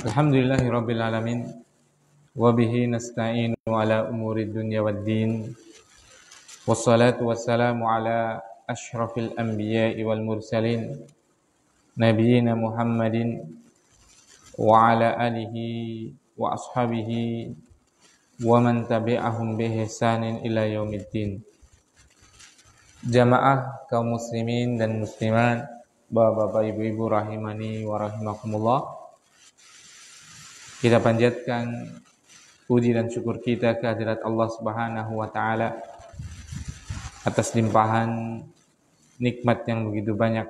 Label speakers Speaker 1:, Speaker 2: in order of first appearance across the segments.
Speaker 1: Alhamdulillahirabbil alamin wa bihi nasta'inu ala umuri dunya waddin wassalatu wassalamu ala asyrafil anbiya'i wal mursalin nabiyyina Muhammadin wa ala alihi wa ashabihi wa man tabi'ahum bi ihsanin ila yaumiddin. Jamaah kaum muslimin dan muslimat, bapak-bapak, ibu-ibu rahimani wa rahimakumullah. Kita panjatkan puji dan syukur kita kehadirat Allah Subhanahu wa taala atas limpahan nikmat yang begitu banyak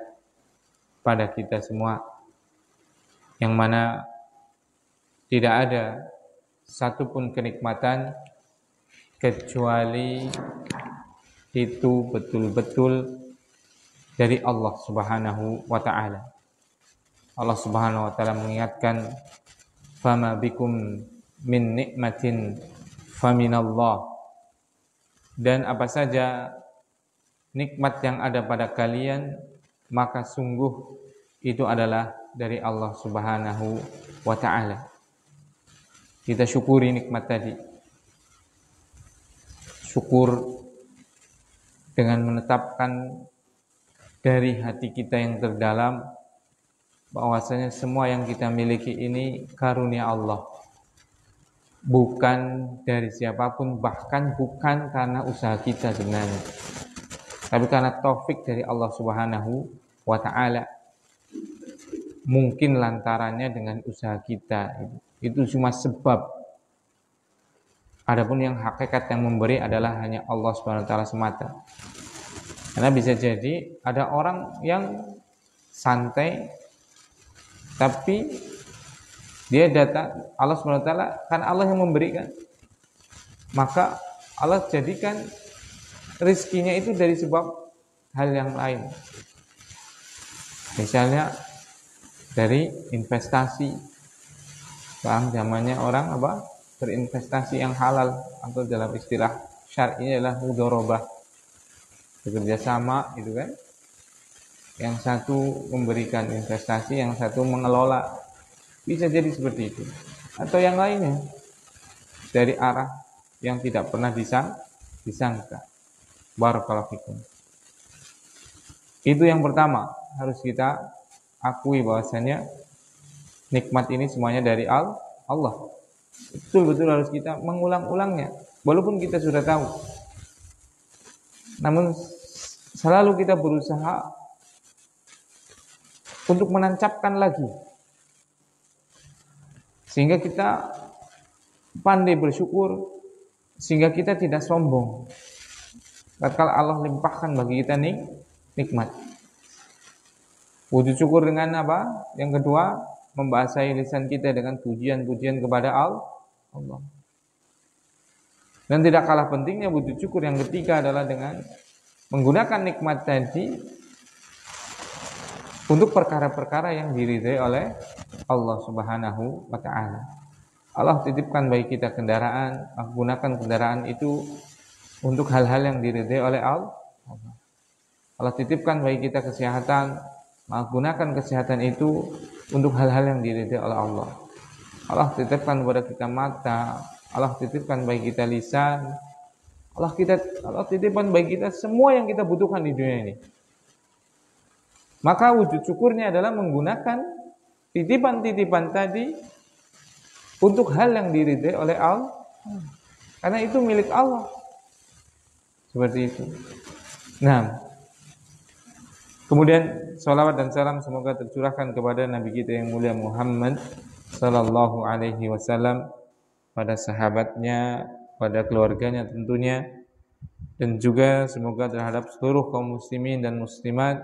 Speaker 1: pada kita semua, yang mana tidak ada satupun kenikmatan kecuali itu betul-betul dari Allah Subhanahu wa taala. Allah Subhanahu wa taala mengingatkan, fama bikum min nikmatin faminallah, dan apa saja nikmat yang ada pada kalian maka sungguh itu adalah dari Allah Subhanahu wa taala. Kita syukuri nikmat tadi. Syukur dengan menetapkan dari hati kita yang terdalam bahwasanya semua yang kita miliki ini karunia Allah, bukan dari siapapun, bahkan bukan karena usaha kita sebenarnya, tapi karena taufik dari Allah Subhanahu wa ta'ala. Mungkin lantarannya dengan usaha kita, itu cuma sebab. Adapun yang hakikat yang memberi adalah hanya Allah Subhanahu wa ta'ala semata. Karena bisa jadi ada orang yang santai, tapi dia datang, Allah SWT kan Allah yang memberikan, maka Allah jadikan rizkinya itu dari sebab hal yang lain. Misalnya dari investasi. Sekarang zamannya orang berinvestasi yang halal, atau dalam istilah syar'i adalah mudharabah, bekerja sama gitu kan. Yang satu memberikan investasi, yang satu mengelola. Bisa jadi seperti itu. Atau yang lainnya dari arah yang tidak pernah disangka. Barakallahu fikum. Itu yang pertama, harus kita akui bahwasanya nikmat ini semuanya dari Allah. Betul-betul harus kita mengulang-ulangnya, walaupun kita sudah tahu. Namun selalu kita berusaha untuk menancapkan lagi, sehingga kita pandai bersyukur, sehingga kita tidak sombong tatkala Allah limpahkan bagi kita nikmat. Wujud syukur dengan apa? Yang kedua, membasahi lisan kita dengan pujian-pujian kepada Allah. Dan tidak kalah pentingnya wujud syukur yang ketiga adalah dengan menggunakan nikmat tadi untuk perkara-perkara yang diridhai oleh Allah Subhanahu wa ta'ala. Allah titipkan bagi kita kendaraan, gunakan kendaraan itu untuk hal-hal yang diridhai oleh Allah. Allah titipkan bagi kita kesehatan, gunakan kesehatan itu untuk hal-hal yang diridhai oleh Allah. Allah titipkan kepada kita mata, Allah titipkan bagi kita lisan, Allah titipkan bagi kita semua yang kita butuhkan di dunia ini. Maka wujud syukurnya adalah menggunakan titipan-titipan tadi untuk hal yang diridhai oleh Allah, karena itu milik Allah. Seperti itu. Nah, kemudian salawat dan salam semoga tercurahkan kepada Nabi kita yang mulia Muhammad sallallahu alaihi wasallam, pada sahabatnya, pada keluarganya tentunya, dan juga semoga terhadap seluruh kaum muslimin dan muslimat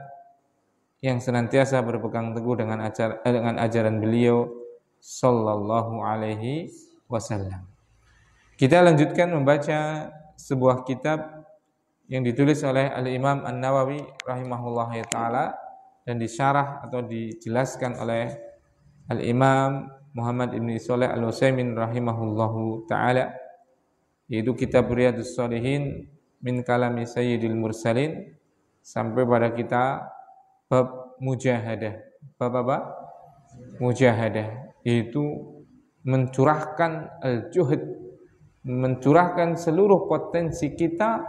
Speaker 1: yang senantiasa berpegang teguh dengan ajaran beliau sallallahu alaihi wasallam. Kita lanjutkan membaca sebuah kitab yang ditulis oleh Al-Imam An-Nawawi rahimahullah ta'ala dan disyarah atau dijelaskan oleh Al-Imam Muhammad ibn Shalih Al-Utsaimin rahimahullahu ta'ala, yaitu kitab Riyadhus Shalihin min kalami Sayyidil Mursalin, sampai pada kita bab mujahadah. Bab apa? Mujahadah. yaitu mencurahkan al-juhd, mencurahkan seluruh potensi kita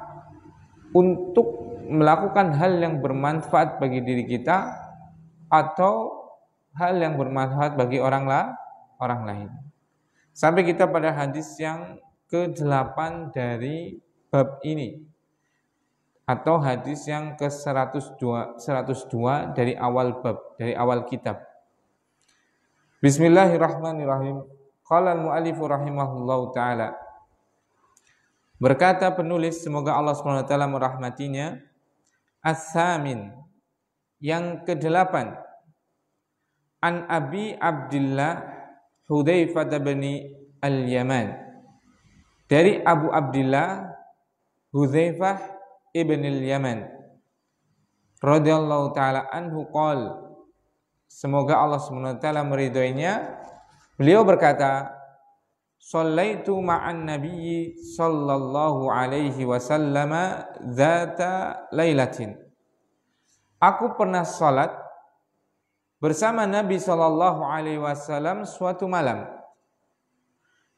Speaker 1: untuk melakukan hal yang bermanfaat bagi diri kita atau hal yang bermanfaat bagi orang lain. Sampai kita pada hadis yang ke-8 dari bab ini, atau hadis yang ke-102 dari awal bab, dari awal kitab. Bismillahirrahmanirrahim. Qala al-mu'allif rahimahullahu taala. Berkata penulis, semoga Allah SWT merahmatinya, as-samin, yang ke-8, an Abi Abdillah Hudzaifah bin al-Yaman, dari Abu Abdillah Hudzaifah ibn al-Yaman radhiyallahu taala anhu qol, semoga Allah SWT meridhoinya, beliau berkata, shallaitu ma'an nabiyyi sallallahu alaihi wasallam dzata lailatin, aku pernah salat bersama Nabi sallallahu alaihi wasallam suatu malam.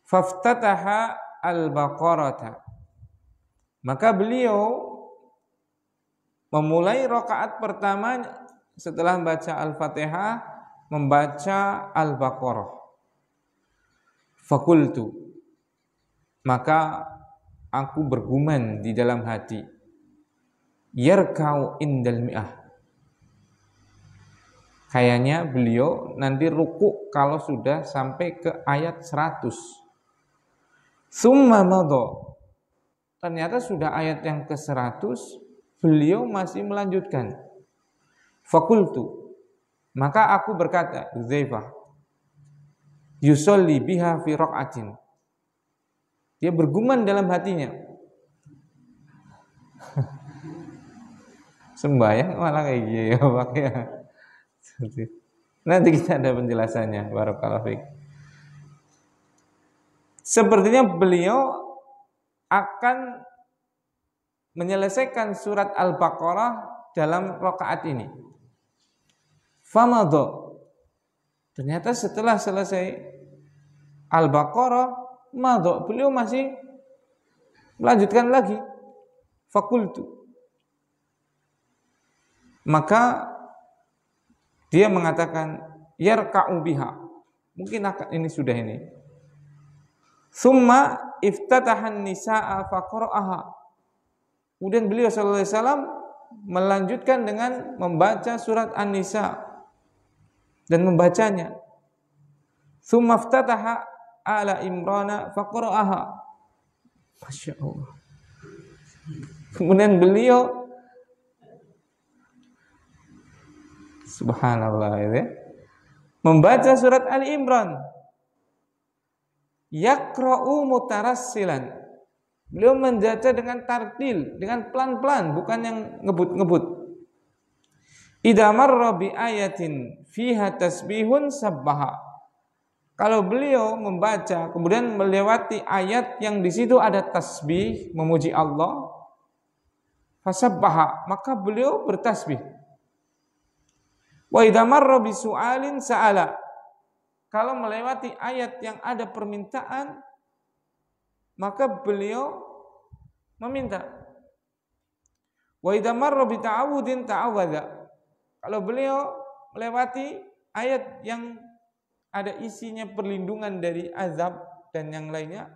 Speaker 1: Faftataha al-Baqarah, maka beliau memulai rakaat pertama setelah membaca Al-Fatihah, membaca Al-Baqarah. Fakultu, maka aku bergumam di dalam hati, yarka'u indal mi'ah, kayaknya beliau nanti ruku kalau sudah sampai ke ayat 100. Summa madha, ternyata sudah ayat yang ke-100, beliau masih melanjutkan. Fakultu, maka aku berkata, Hudzaifah, yusolli biha fi raq'atin, dia bergumam dalam hatinya, sembahyang malah kayak gini ya Pak ya. Nanti kita ada penjelasannya. Barakallahu fiik. Sepertinya beliau akan menyelesaikan surat Al-Baqarah dalam rakaat ini. Famadha, ternyata setelah selesai Al-Baqarah, madha, beliau masih melanjutkan lagi. Fakultu, maka dia mengatakan, yarka'u biha, mungkin ini sudah ini. Summa iftatahan nisa'a faqra'aha, kemudian beliau sallallahu alaihi wasallam melanjutkan dengan membaca surat An-Nisa dan membacanya. Summa iftataha ala Imran faqra'aha, Masya Allah. Kemudian beliau, subhanallah, ya, membaca surat Ali Imran, yaqra'u mutarassilan, beliau membaca dengan tartil, dengan pelan-pelan, bukan yang ngebut-ngebut. Idza marra bi ayatin fiha tasbihun sabbaha, kalau beliau membaca kemudian melewati ayat yang di situ ada tasbih, memuji Allah, fasabbaha, maka beliau bertasbih. Wa idza marra bi su'alin sa'ala, kalau melewati ayat yang ada permintaan, maka beliau meminta. Wa idza marra bi ta'awudin ta'awadza, kalau beliau melewati ayat yang ada isinya perlindungan dari azab dan yang lainnya,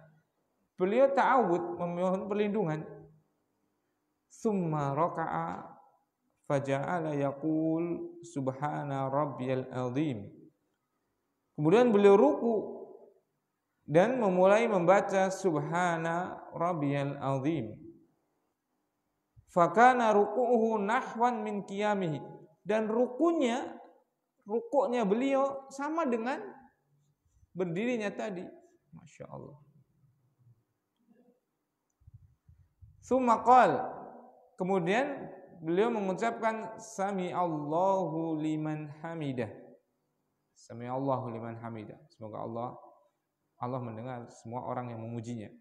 Speaker 1: beliau ta'awud, memohon perlindungan. Summa raka'a faja'ala yaqul subhana rabbiyal azim, kemudian beliau ruku dan memulai membaca subhana rabbiyal azim. Fakana ruku'uhu nahwan min qiyamihi, dan rukuknya beliau sama dengan berdirinya tadi. Masya Allah. Tsumma qala, kemudian beliau mengucapkan sami Allahu liman hamidah. Sami Allahu liman hamidah. Semoga Allah mendengar semua orang yang memujinya.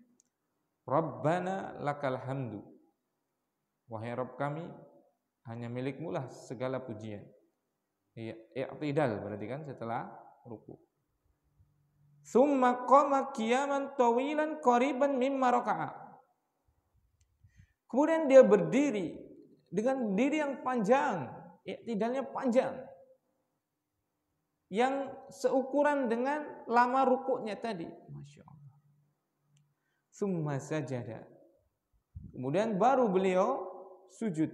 Speaker 1: Rabbana lakal hamdu, wahai Rabb kami, hanya milikmu lah segala pujian. I'tidal berarti kan setelah ruku. Tsumma qama qiyaman tawilan qariban mimma raka'a. Kemudian dia berdiri dengan diri yang panjang, i'tidalnya panjang, yang seukuran dengan lama rukuknya tadi. Masya Allah. Tsumma sajada. Kemudian baru beliau sujud.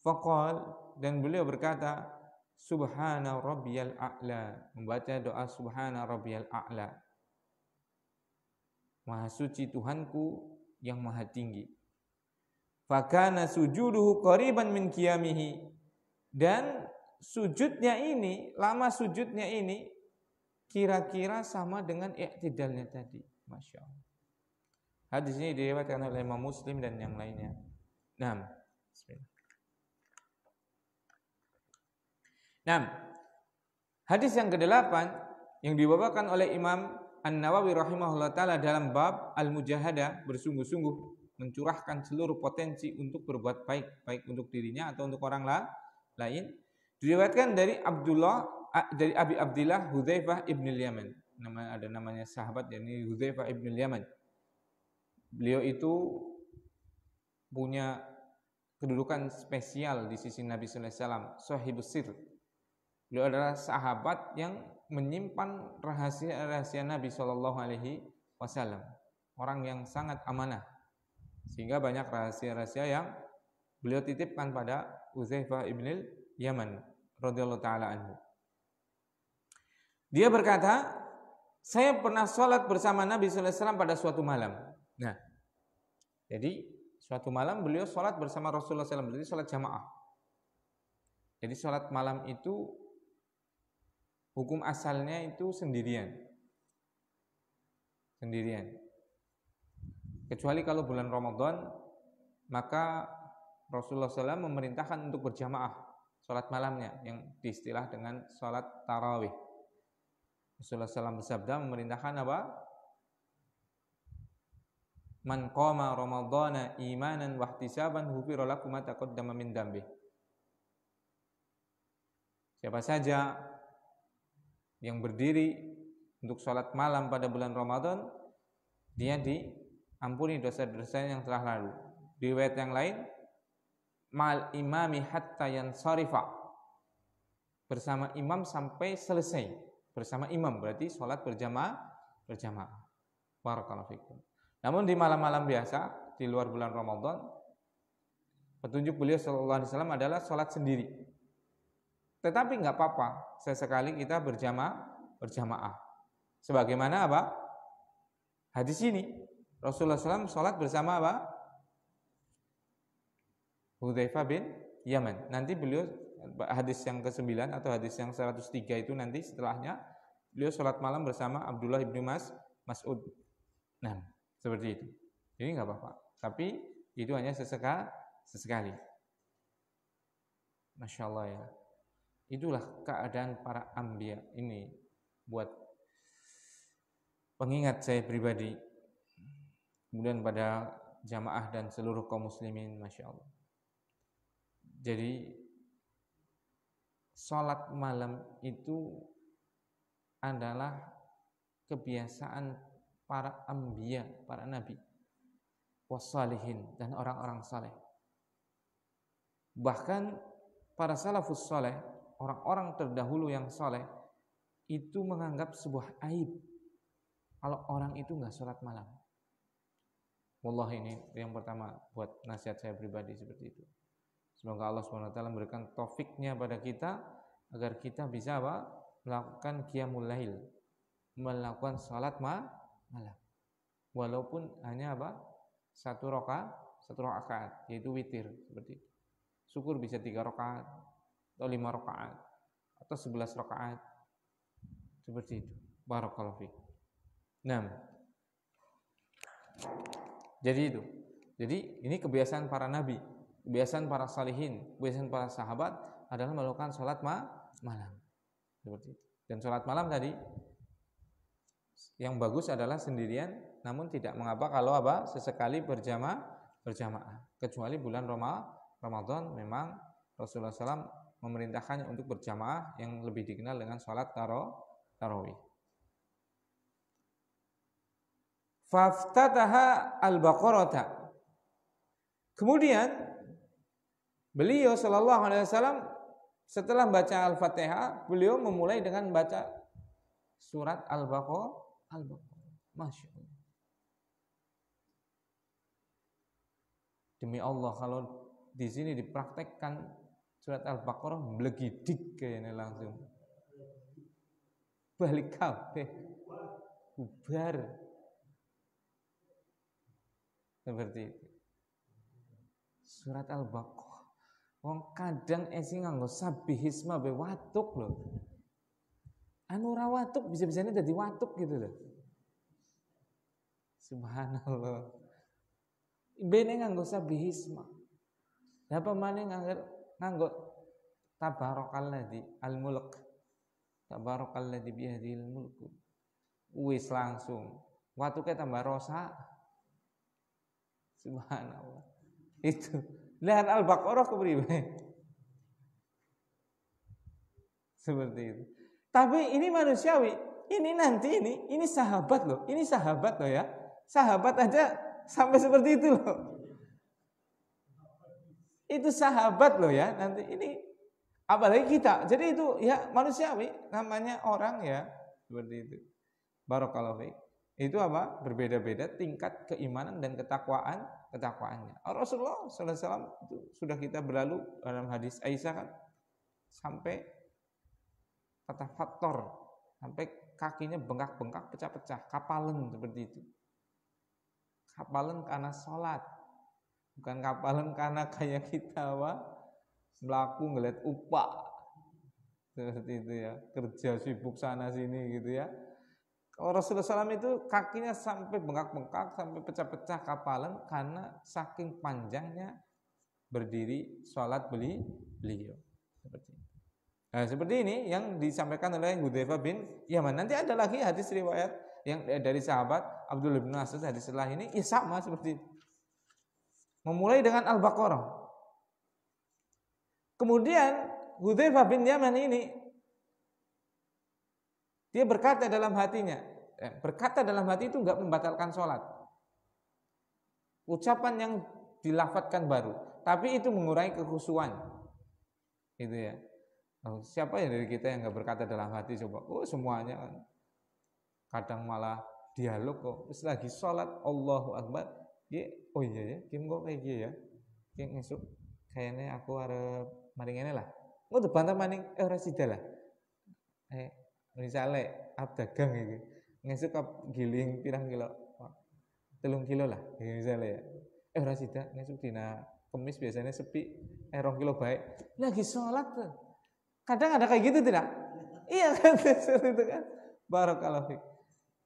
Speaker 1: Faqal, dan beliau berkata, Subhana rabbiyal a'la. Membaca doa Subhana rabbiyal a'la. Maha suci Tuhanku yang maha tinggi. Fakana sujuduhu qariban min qiyamihi. Dan sujudnya ini, lama sujudnya ini kira-kira sama dengan i'tidalnya tadi. Masya Allah. Hadis ini diriwayatkan oleh Imam Muslim dan yang lainnya. Nah, bismillah. Nah, hadis yang ke-8 yang dibawakan oleh Imam An-Nawawi rahimahullah ta'ala dalam bab Al-Mujahadah, bersungguh-sungguh mencurahkan seluruh potensi untuk berbuat baik, baik untuk dirinya atau untuk orang lain. Diriwayatkan dari Abi Abdillah Hudzaifah ibn al-Yaman. Ada namanya sahabat, yakni Hudzaifah ibn al-Yaman. Beliau itu punya kedudukan spesial di sisi Nabi sallallahu alaihi wasallam, sahibus sir. Beliau adalah sahabat yang menyimpan rahasia-rahasia Nabi sallallahu alaihi wasallam. Orang yang sangat amanah. Sehingga banyak rahasia-rahasia yang beliau titipkan pada Hudzaifah ibn al-Yaman radhiyallahu taala anhu. Dia berkata, saya pernah sholat bersama Nabi sallallahu alaihi wasallam pada suatu malam. Nah, jadi suatu malam beliau sholat bersama Rasulullah SAW, berarti sholat jamaah. Jadi sholat malam itu hukum asalnya itu sendirian. Kecuali kalau bulan Ramadan, maka Rasulullah SAW memerintahkan untuk berjamaah sholat malamnya, yang diistilah dengan sholat tarawih. Rasulullah SAW bersabda memerintahkan apa? Man qama ramadhana imanan wa ihtisaban ghufira lahu ma taqaddama min dzambi. Siapa saja yang berdiri untuk sholat malam pada bulan Ramadan, dia diampuni dosa-dosanya yang telah lalu. Di riwayat yang lain, mal imami hatta yansarifa, bersama imam sampai selesai. Bersama imam berarti sholat berjamaah. Barakallahu fikum. Namun di malam-malam biasa, di luar bulan Ramadan, petunjuk beliau sallallahu alaihi wasallam adalah sholat sendiri. Tetapi nggak apa-apa, sesekali kita berjamaah. Sebagaimana apa? Hadis ini, Rasulullah SAW sholat bersama apa? Hudzaifah bin Yaman. Nanti beliau, hadis yang ke-9 atau hadis yang 103 itu nanti setelahnya, beliau sholat malam bersama Abdullah ibn Mas'ud. Nah, seperti itu. Jadi nggak apa-apa. Tapi itu hanya sesekali. Masya Allah ya. Itulah keadaan para anbiya ini buat pengingat saya pribadi. Kemudian pada jamaah dan seluruh kaum muslimin, Masya Allah. Jadi sholat malam itu adalah kebiasaan para anbiya, para nabi, wassalihin, dan orang-orang saleh. Bahkan para salafus saleh, orang-orang terdahulu yang saleh, itu menganggap sebuah aib kalau orang itu nggak sholat malam. Wallahi, ini yang pertama buat nasihat saya pribadi seperti itu. Semoga Allah SWT memberikan taufiknya pada kita agar kita bisa apa? Melakukan qiyamul lail, melakukan sholat malam, walaupun hanya apa? Satu rakaat, yaitu witir seperti itu. Syukur bisa 3 rakaat atau 5 rakaat atau 11 rakaat seperti itu. Barakallahu fiik. Nah, jadi itu. Jadi ini kebiasaan para nabi, kebiasaan para salihin, kebiasaan para sahabat adalah melakukan sholat malam seperti itu. Dan sholat malam tadi yang bagus adalah sendirian, namun tidak mengapa kalau apa? Sesekali berjamaah. Kecuali bulan Ramadan memang Rasulullah SAW memerintahkannya untuk berjamaah yang lebih dikenal dengan sholat tarawih. Faftataha al-Baqarah. Kemudian beliau sallallahu alaihi wasallam setelah baca Al-Fatihah, beliau memulai dengan baca surat Al-Baqarah. Masya Allah. Demi Allah, kalau di sini dipraktekkan surat Al-Baqarah blegidik kayaknya langsung. Balik kabeh. Bubar. Seperti itu. Surat Al-Baqarah. Wong kadang esi nganggo sabihisma be watuk lho. Anu ora watuk bisa-bisanya dadi watuk gitu loh. Subhanallah. Bene nganggo sabihisma. Lah pamane nganggo tabarakalladzi al-mulk. Tabarakalladzi bi yadihil mulku. Wis langsung watuke tambah rosak. Subhanallah. Itu lihat Al-Baqarah kepriwe. Seperti itu. Tapi ini manusiawi. Ini nanti ini sahabat loh. Ini sahabat loh ya. Sahabat aja sampai seperti itu loh. Itu sahabat loh ya. Nanti ini apalagi kita. Jadi itu ya manusiawi, namanya orang ya seperti itu. Barakallahu fiik. Itu apa? Berbeda-beda tingkat keimanan dan ketakwaannya. Rasulullah sallallahu alaihi wasallam itu sudah kita berlalu dalam hadis Aisyah kan sampai kata faktor, sampai kakinya bengkak-bengkak, pecah-pecah, kapalan seperti itu. Kapalan karena sholat, bukan kapalan karena kayak kita melaku ngeliat upah seperti itu ya, kerja sibuk sana sini gitu ya. Kalau Rasulullah SAW itu kakinya sampai bengkak-bengkak, sampai pecah-pecah kapalan karena saking panjangnya berdiri sholat beliau. Seperti ini. Nah, seperti ini yang disampaikan oleh Hudzaifah bin Yaman. Nanti ada lagi hadis riwayat yang dari sahabat Abdullah bin Mas'ud hadis setelah ini, ya sama seperti itu. Memulai dengan Al-Baqarah. Kemudian Hudzaifah bin Yaman ini dia berkata dalam hatinya, berkata dalam hati itu enggak membatalkan sholat. Ucapan yang dilafadzkan baru, tapi itu mengurangi kekhusyuan. Gitu ya. Siapa ya dari kita yang enggak berkata dalam hati coba? Oh semuanya kan. Kadang malah dialog kok. Terus lagi sholat Allahu Akbar. Oh iya ya, kim kok kayak gitu ya. Kim ngesuk kayaknya aku arep maring ngene lah. Oh bantah maning ora sida lah. Misalnya dagang gitu, ngesuk giling pirang kilo, 3 kilo lah, misalnya ya. Ora sida ngesuk dina Kemis biasanya sepi, 2 kilo baik. Lagi sholat tuh. Kadang ada kayak gitu tidak? Iya kan, seperti itu kan. Barakallahu fiik.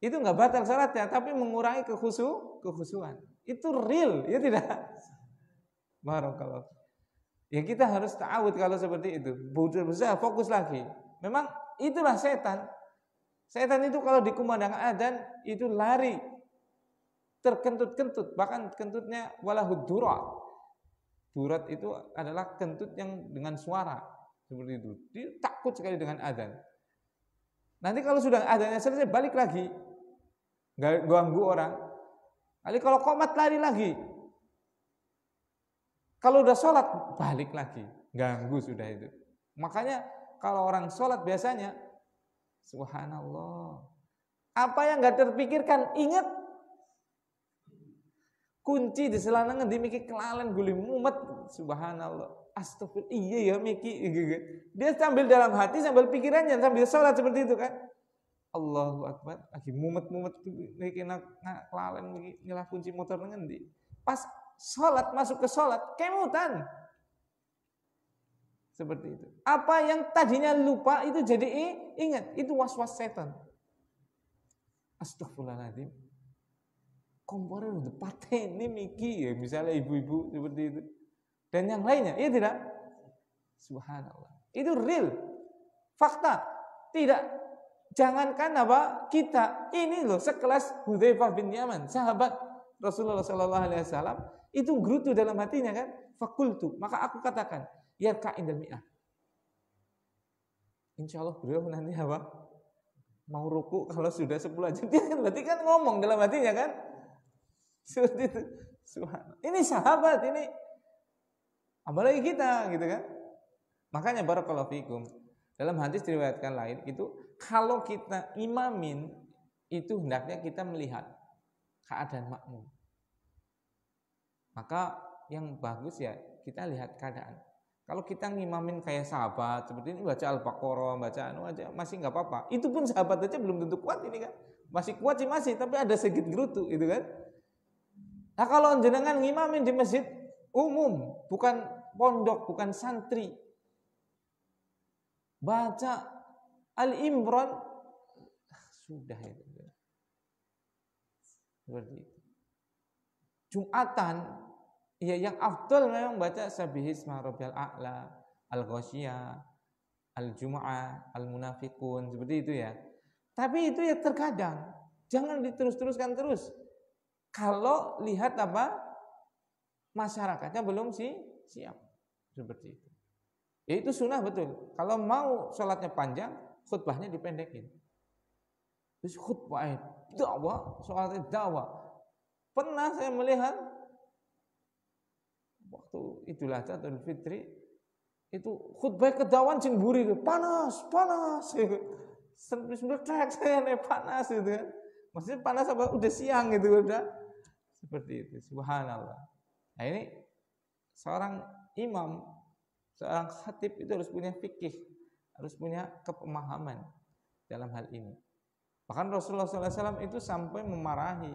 Speaker 1: Itu nggak batal sholatnya, tapi mengurangi kekhusyuan. Itu real, ya tidak? Barakallahu. Ya kita harus ta'awud kalau seperti itu. Berusaha fokus lagi. Memang itulah setan. Setan itu kalau dikumandangkan adzan itu lari, terkentut-kentut, bahkan kentutnya walahud durat. Durat itu adalah kentut yang dengan suara seperti itu. Dia takut sekali dengan adzan. Nanti kalau sudah adzannya selesai balik lagi, nggak ganggu orang. Kali kalau qomat lari lagi. Kalau udah sholat balik lagi, ganggu sudah itu. Makanya kalau orang sholat biasanya, subhanallah, apa yang nggak terpikirkan, ingat kunci di selanangan dimiki kelalen guli mumet, subhanallah, astagfirullah, iya ya miki, dia sambil dalam hati, sambil pikirannya, sambil sholat seperti itu kan, Allahu Akbar, lagi mumet-mumet, miki nak kelalen, miki nyelah kunci motor ngendi, pas sholat masuk ke sholat, kemutan. Seperti itu. Apa yang tadinya lupa itu jadi ingat. Itu was-was setan. Astagfirullahaladzim. Kompornya udah pateni miki ya, misalnya ibu-ibu seperti itu. Dan yang lainnya, iya tidak? Subhanallah. Itu real. Fakta. Tidak. Jangankan apa kita. Ini loh sekelas Hudzaifah bin Yaman, sahabat Rasulullah SAW. Itu gerutu dalam hatinya kan. Fakultu. Maka aku katakan. Yarka indal mi'ah. Insya Allah beliau nanti apa? Mau ruku kalau sudah 10 aja. Dia kan berarti kan ngomong dalam hatinya kan. Seperti itu. Subhanallah. Ini sahabat ini. Apalagi kita gitu kan. Makanya barakallahu fikum. Dalam hadis diriwayatkan lain itu kalau kita imamin itu hendaknya kita melihat keadaan makmum. Maka yang bagus ya kita lihat keadaan. Kalau kita ngimamin kayak sahabat seperti ini baca Al-Baqarah, baca aja masih nggak apa-apa. Itu pun sahabat aja belum tentu kuat ini kan. Masih kuat sih masih, tapi ada sedikit gerutu gitu kan. Nah kalau jenengan ngimamin di masjid umum, bukan pondok, bukan santri, baca Al-Imran sudah itu. Seperti itu. Jumatan ya yang afdal memang baca Sabbihisma Rabbiyal A'la, Al-Ghasyiyah, Al-Jumu'ah, Al-Munafiqun, seperti itu ya. Tapi itu ya terkadang, jangan diterus-teruskan terus. Kalau lihat apa? Masyarakatnya belum siap. Seperti itu. Ya itu sunnah betul. Kalau mau sholatnya panjang, khutbahnya dipendekin. Terus khutbah dakwah, sholatnya dakwah. Pernah saya melihat waktu Idul Adha atau Idul Fitri itu khutbah kedawan jengburi panas. Sampai saya nih panas gitu kan. Maksudnya panas apa udah siang gitu udah. Seperti itu. Subhanallah. Nah ini seorang imam, seorang khatib itu harus punya fikih, harus punya kepemahaman dalam hal ini. Bahkan Rasulullah SAW itu sampai memarahi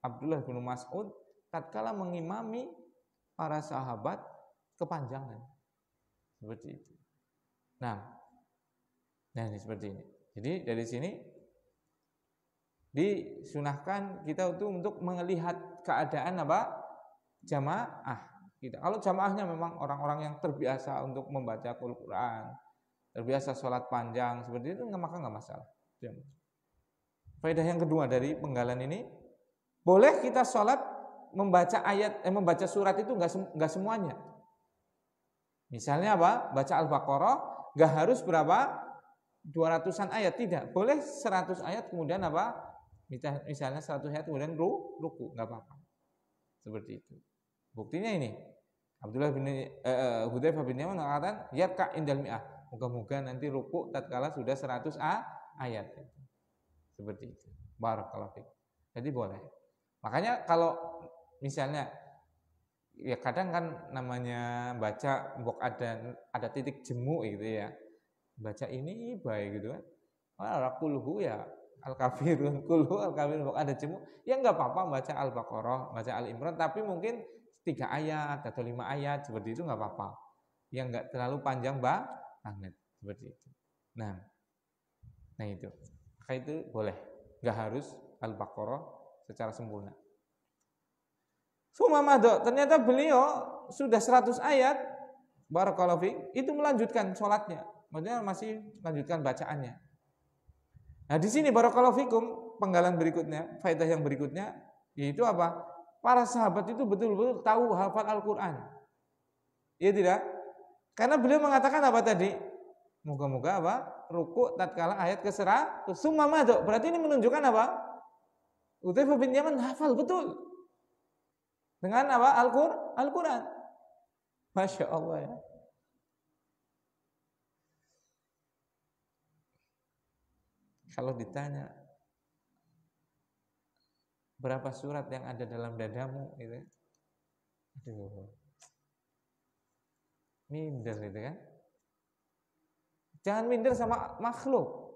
Speaker 1: Abdullah bin Mas'ud tatkala mengimami para sahabat kepanjangan. Seperti itu. Nah ini seperti ini. Jadi dari sini disunahkan kita untuk melihat keadaan apa? Jamaah kita. Kalau jamaahnya memang orang-orang yang terbiasa untuk membaca Al-Quran, terbiasa sholat panjang seperti itu, maka nggak masalah. Faedah yang kedua dari penggalan ini, boleh kita sholat membaca membaca surat itu nggak semuanya. Misalnya apa? Baca Al-Baqarah nggak harus berapa? 200-an ayat, tidak. Boleh 100 ayat kemudian apa? Misalnya 100 ayat kemudian ruku, nggak apa-apa. Seperti itu. Buktinya ini. Abdullah bin Hudzaifah bin Yaman mengatakan, "Yarka indal mi'ah." Moga-moga nanti ruku tatkala sudah 100 ayat. Seperti itu. Barakallahu fiik. Jadi boleh. Makanya kalau misalnya ya kadang kan namanya baca mbok ada titik jemu gitu ya. Baca ini baik gitu kan. Kulhu ya Al-Kafirun, kulhu Al-Kafirun, mbok ada jemu. Ya enggak apa-apa baca Al-Baqarah, baca Al-Imran, tapi mungkin 3 ayat atau 5 ayat seperti itu enggak apa-apa. Yang enggak terlalu panjang banget seperti itu. Nah itu. Maka itu boleh. Enggak harus Al-Baqarah secara sempurna. Sumamado, ternyata beliau sudah 100 ayat, barakallahu fiik, itu melanjutkan sholatnya. Maksudnya masih melanjutkan bacaannya. Nah di sini barakallahu fikum, penggalan berikutnya, faedah yang berikutnya, yaitu apa? Para sahabat itu betul-betul tahu hafal Al-Quran. Iya tidak? Karena beliau mengatakan apa tadi? Moga-moga apa? Ruku tatkala ayat ke-100. Sumamado, berarti ini menunjukkan apa? Hudzaifah bin Yaman hafal betul. Dengan apa? Al-Quran. Masya Allah ya. Kalau ditanya berapa surat yang ada dalam dadamu gitu, aduh, minder gitu kan. Jangan minder sama makhluk,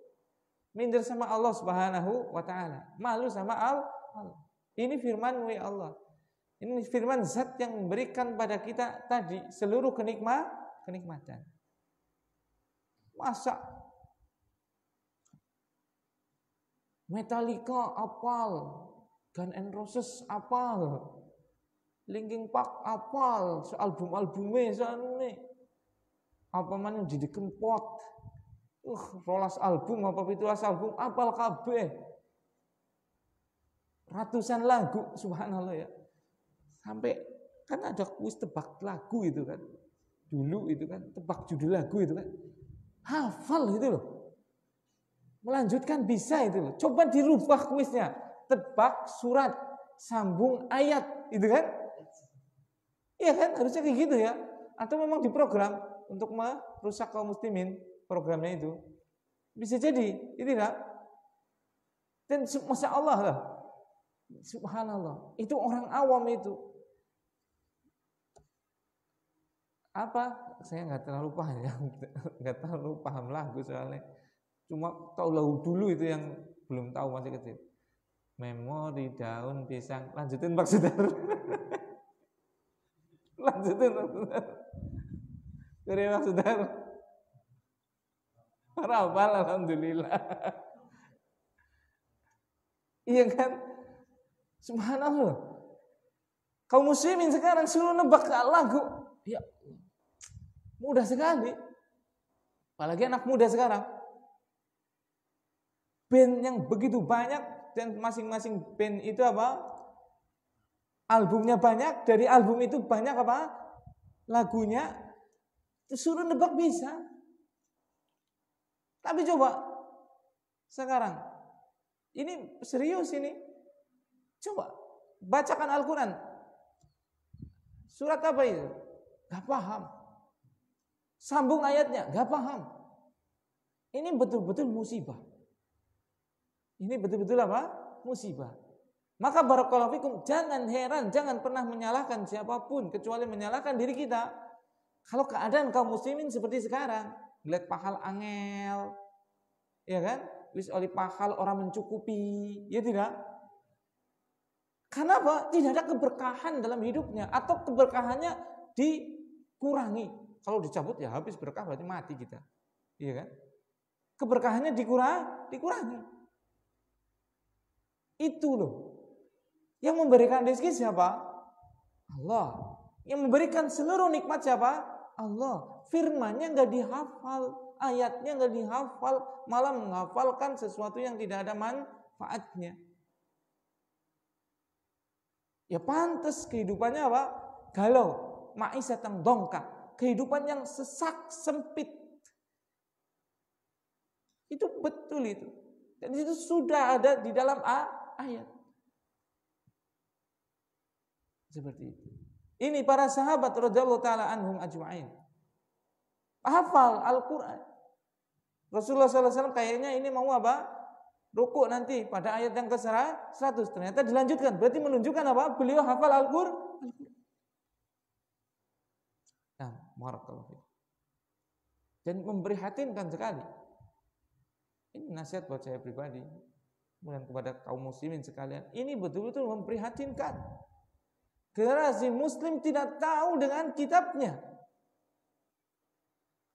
Speaker 1: minder sama Allah Subhanahu wa ta'ala, malu sama Allah. Ini firman-Mu ya Allah. Ini firman zat yang memberikan pada kita tadi seluruh kenikmatan. Masa Metallica apal, Guns N' Roses apal, Linkin Park apal, album-albumnya sana apa mana didiken pot, rolas album apa pitulas album apal kabeh, ratusan lagu, subhanallah ya. Sampai kan ada kuis tebak lagu itu kan, dulu itu kan tebak judul lagu itu kan, hafal gitu loh. Melanjutkan bisa itu loh. Coba dirubah kuisnya. Tebak surat sambung ayat, itu kan? Iya kan? Harusnya kayak gitu ya. Atau memang diprogram untuk merusak kaum muslimin programnya itu. Bisa jadi, itu tidak. Dan Masya Allah lah, subhanallah, itu orang awam itu. Apa? Saya nggak terlalu paham ya, nggak terlalu paham lagu soalnya. Cuma tahu lagu dulu itu yang belum tahu masih kecil. Memori daun pisang. Lanjutin Pak Saudara. Lanjutin Pak Saudara. Dari Pak Saudara. Hafal alhamdulillah. Iya kan? Subhanallah. Kaum muslimin sekarang suruh nebak lagu. Ya, mudah sekali. Apalagi anak muda sekarang. Band yang begitu banyak dan masing-masing band itu apa? Albumnya banyak, dari album itu banyak apa? Lagunya. Suruh nebak bisa. Tapi coba sekarang ini serius ini. Coba bacakan Al-Quran. Surat apa itu? Gak paham. Sambung ayatnya, gak paham. Ini betul-betul musibah. Ini betul-betul apa? Musibah. Maka barakallahu fikum, jangan heran, jangan pernah menyalahkan siapapun kecuali menyalahkan diri kita. Kalau keadaan kaum muslimin seperti sekarang, lihat pahal angel, ya kan? Wis oleh pahal orang mencukupi, ya tidak? Karena apa? Tidak ada keberkahan dalam hidupnya atau keberkahannya dikurangi. Kalau dicabut ya habis berkah, berarti mati kita, iya kan? Keberkahannya dikurangi. Itu loh. Yang memberikan rezeki siapa? Allah. Yang memberikan seluruh nikmat siapa? Allah. Firman-Nya enggak dihafal, ayatnya enggak dihafal, malah menghafalkan sesuatu yang tidak ada manfaatnya. Ya pantas kehidupannya apa? Galau, ma'isyatan dongka, kehidupan yang sesak, sempit. Itu betul itu. Dan itu sudah ada di dalam ayat. Seperti itu. Ini para sahabat radhiyallahu taala anhum ajma'in. Hafal Al-Qur'an. Rasulullah SAW kayaknya ini mau apa? Rukuk nanti pada ayat yang ke-100. Ternyata dilanjutkan. Berarti menunjukkan apa? Beliau hafal Al-Qur'an. Nah, barakallahu fiik. Dan memprihatinkan sekali. Ini nasihat buat saya pribadi. Kemudian kepada kaum muslimin sekalian. Ini betul-betul memprihatinkan. Generasi muslim tidak tahu dengan kitabnya.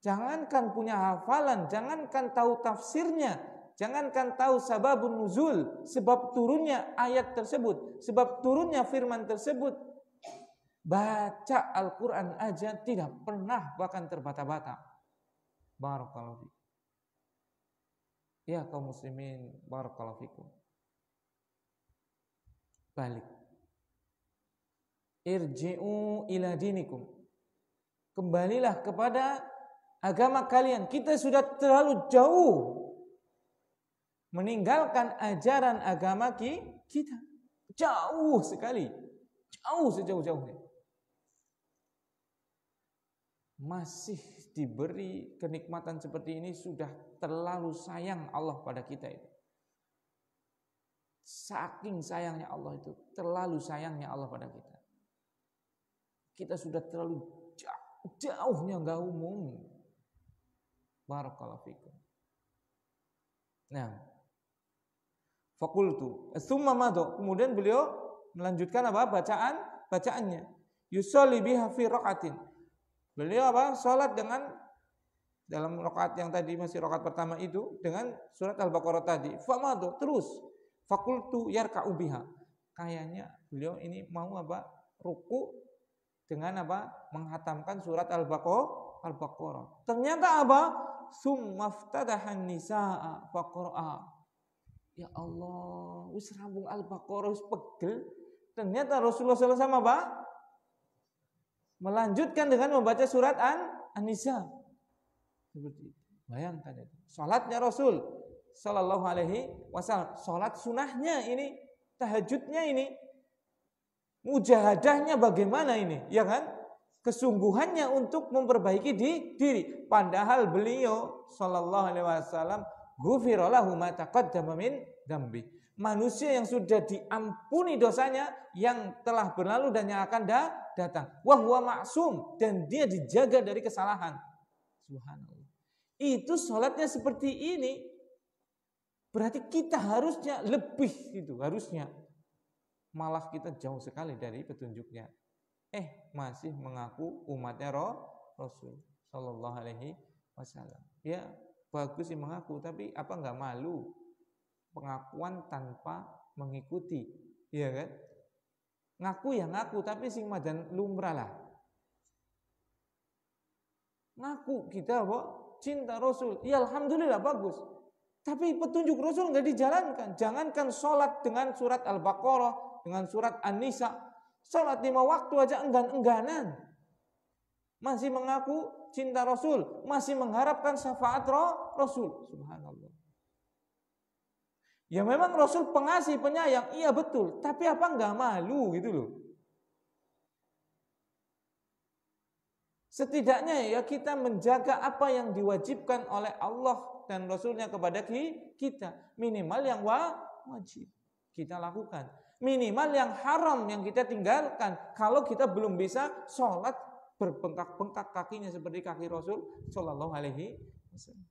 Speaker 1: Jangankan punya hafalan, jangankan tahu tafsirnya, jangankan tahu sababun nuzul, sebab turunnya ayat tersebut, sebab turunnya firman tersebut. Baca Al-Quran aja tidak pernah bahkan terbata-bata. Barakallahu fikum. Ya kaum muslimin, barakallahu fikum. Balik. Irji'u ila dinikum. Kembalilah kepada agama kalian. Kita sudah terlalu jauh meninggalkan ajaran agama kita. Jauh sekali. Jauh sejauh-jauhnya. Masih diberi kenikmatan seperti ini, sudah terlalu sayang Allah pada kita itu. Saking sayangnya Allah itu, terlalu sayangnya Allah pada kita. Kita sudah terlalu jauhnya enggak umum. Barakallahu fikum. Nah, faqultu tsumma madha, kemudian beliau melanjutkan apa? Bacaannya. Yusalli biha fi raqatin. Beliau apa? Salat dengan dalam rakaat yang tadi masih rakaat pertama itu dengan surat Al-Baqarah tadi. Famadha, terus faqultu yarka'u biha. Kayaknya beliau ini mau apa? Ruku dengan apa? Menghatamkan surat Al-Baqarah. Ternyata apa? Summaftadahan nisaa faqra'a. Ya Allah, wis rambung Al-Baqarah wis pegel. Ternyata Rasulullah SAW apa? Melanjutkan dengan membaca surat An-Nisa. Seperti itu. Bayangkan itu. Salatnya Rasul sallallahu alaihi wasallam, salat sunahnya ini, tahajudnya ini
Speaker 2: Mujahadahnya bagaimana ini, ya kan? Kesungguhannya untuk memperbaiki diri. Padahal beliau sallallahu alaihi wasallam ghufira lahu ma taqaddama min dzambi. Manusia yang sudah diampuni dosanya yang telah berlalu dan yang akan datang. Wa huwa ma'sum, dan dia dijaga dari kesalahan. Subhanallah. Itu sholatnya seperti ini. Berarti kita harusnya lebih gitu, harusnya. Malah kita jauh sekali dari petunjuknya. Masih mengaku umatnya Rasul sallallahu alaihi wasallam. Ya, bagus sih mengaku, tapi apa enggak malu pengakuan tanpa mengikuti, iya kan? Ngaku ya ngaku, tapi sing madan lumrah lah. Ngaku kita cinta Rasul, ya alhamdulillah bagus. Tapi petunjuk Rasul enggak dijalankan. Jangankan sholat dengan surat Al-Baqarah, dengan surat An-Nisa, sholat 5 waktu aja enggan-engganan. Masih mengaku cinta Rasul, masih mengharapkan syafaat Rasul. Subhanallah. Ya memang Rasul pengasih, penyayang, iya betul. Tapi apa enggak malu gitu loh. Setidaknya ya kita menjaga apa yang diwajibkan oleh Allah dan Rasulnya kepada kita. Minimal yang wajib kita lakukan. Minimal yang haram yang kita tinggalkan. Kalau kita belum bisa sholat berbengkak-bengkak kakinya seperti kaki Rasul sallallahu alaihi wasallam.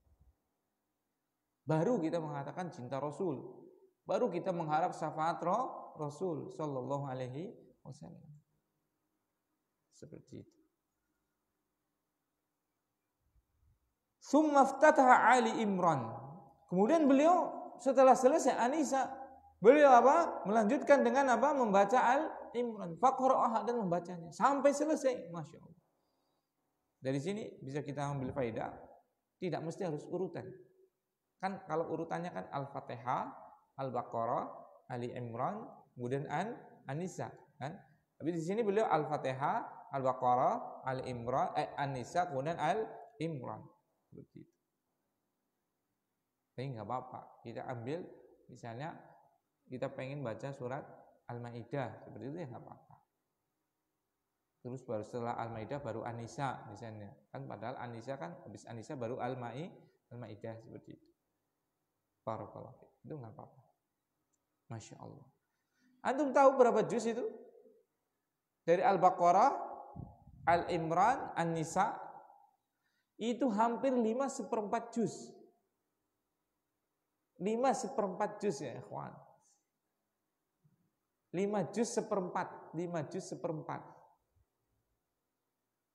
Speaker 2: Baru kita mengatakan cinta Rasul. Baru kita mengharap syafaat Rasul sallallahu alaihi wasallam. Seperti itu. Tsumma iftataha Ali Imran. Kemudian beliau setelah selesai An-Nisa, beliau melanjutkan dengan membaca Al-Imran. Faqra'aha, dan membacanya sampai selesai. Masya Allah. Dari sini bisa kita ambil faedah, tidak mesti harus urutan. Kan kalau urutannya kan Al-Fatihah, Al-Baqarah, Ali Imran, kemudian An-Nisa, kan? Tapi di sini beliau Al-Fatihah, Al-Baqarah, Ali Imran, An-Nisa, kemudian Al-Imran. Begitu. Tapi nggak apa-apa. Kita ambil misalnya kita pengen baca surat Al-Maidah, seperti itu ya nggak apa-apa. Terus baru setelah Al-Maidah baru An-Nisa misalnya. Kan padahal An-Nisa kan habis An-Nisa baru Al-Maidah seperti itu. Barakallahu. Itu nggak apa-apa. Masya Allah. Antum tahu berapa juz itu? Dari Al-Baqarah, Al-Imran, An-Nisa, itu hampir 5/4 juz. 5/4 juz ya ikhwan. 5 juz seperempat.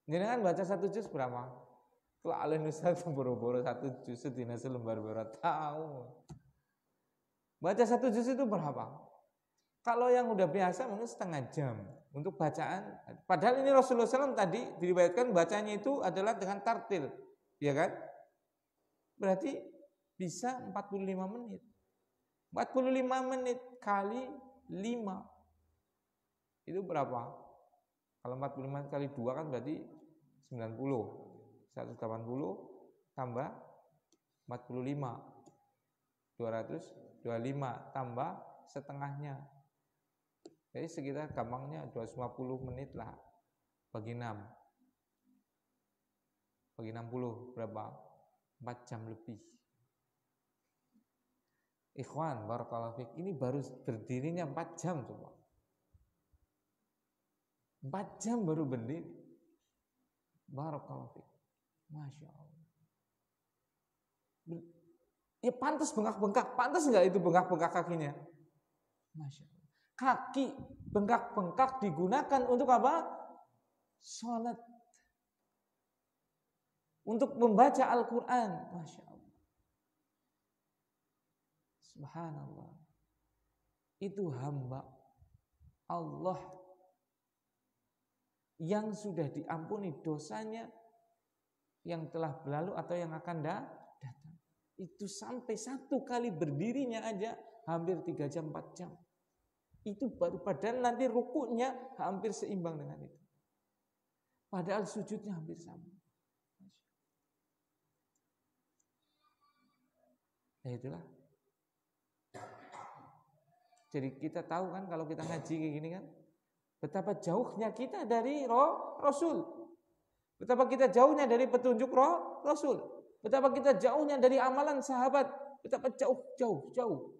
Speaker 2: Jadi kan baca 1 juz berapa? Kalau alih nusa itu boro-boro 1 juz sedina selembar berat tahu. Baca 1 juz itu berapa? Kalau yang udah biasa mungkin setengah jam untuk bacaan. Padahal ini Rasulullah SAW tadi diriwayatkan bacanya itu adalah dengan tartil, ya kan? Berarti bisa 45 menit. 45 menit kali 5 itu berapa? Kalau 45 kali 2 kan berarti 90. 180 tambah 45. 225 tambah setengahnya. Jadi sekitar gampangnya 250 menit lah bagi 6. Bagi 60 berapa? 4 jam lebih. Ikhwan, barakallahu fiik, ini baru berdirinya 4 jam coba. 4 jam baru berdiri. Barakallahu fiik. Masya Allah. Ya pantas bengkak-bengkak. Pantas enggak itu bengkak-bengkak kakinya? Masya Allah. Kaki bengkak-bengkak digunakan untuk apa? Sholat. Untuk membaca Al-Quran. Masya Allah. Subhanallah. Itu hamba Allah yang sudah diampuni dosanya yang telah berlalu atau yang akan datang. Itu sampai 1 kali berdirinya aja hampir 3 jam 4 jam. Itu baru, padahal nanti rukuknya hampir seimbang dengan itu. Padahal sujudnya hampir sama. Nah itulah. Jadi kita tahu kan kalau kita ngaji kayak gini kan, Betapa jauhnya kita dari Rasul. Betapa kita jauhnya dari petunjuk Rasul. Betapa kita jauhnya dari amalan sahabat. Betapa jauh.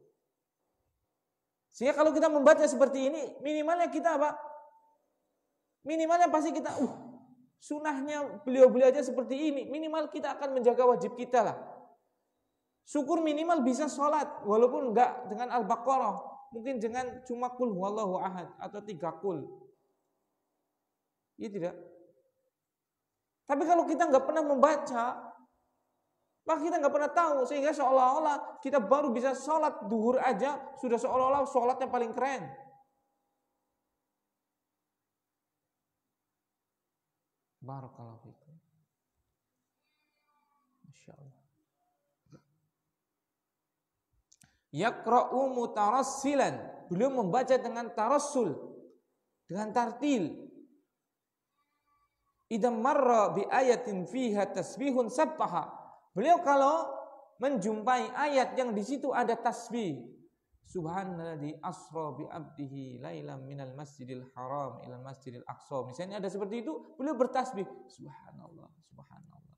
Speaker 2: Sehingga kalau kita membaca seperti ini, minimalnya kita apa? Minimalnya pasti kita, sunahnya beliau-beliau aja seperti ini. Minimal kita akan menjaga wajib kita lah. Syukur minimal bisa sholat, walaupun enggak dengan Al-Baqarah. Mungkin dengan cuma qul huwallahu ahad atau 3 qul. Iya tidak? Tapi kalau kita enggak pernah membaca, maka kita enggak pernah tahu, sehingga seolah-olah kita baru bisa sholat duhur aja sudah seolah-olah sholatnya paling keren. Barakallahu fikum. Masyaallah. Yaqra'u mutarassilan. Beliau membaca dengan tarassul, dengan tartil. Idza marra bi ayatin fiha tasbihun sabbaha. Beliau kalau menjumpai ayat yang di situ ada tasbih, subhanalladzi asra bi 'abdihi lailan minal masjidil haram ilal masjidil aqsa. Misalnya ada seperti itu, beliau bertasbih, subhanallah, subhanallah.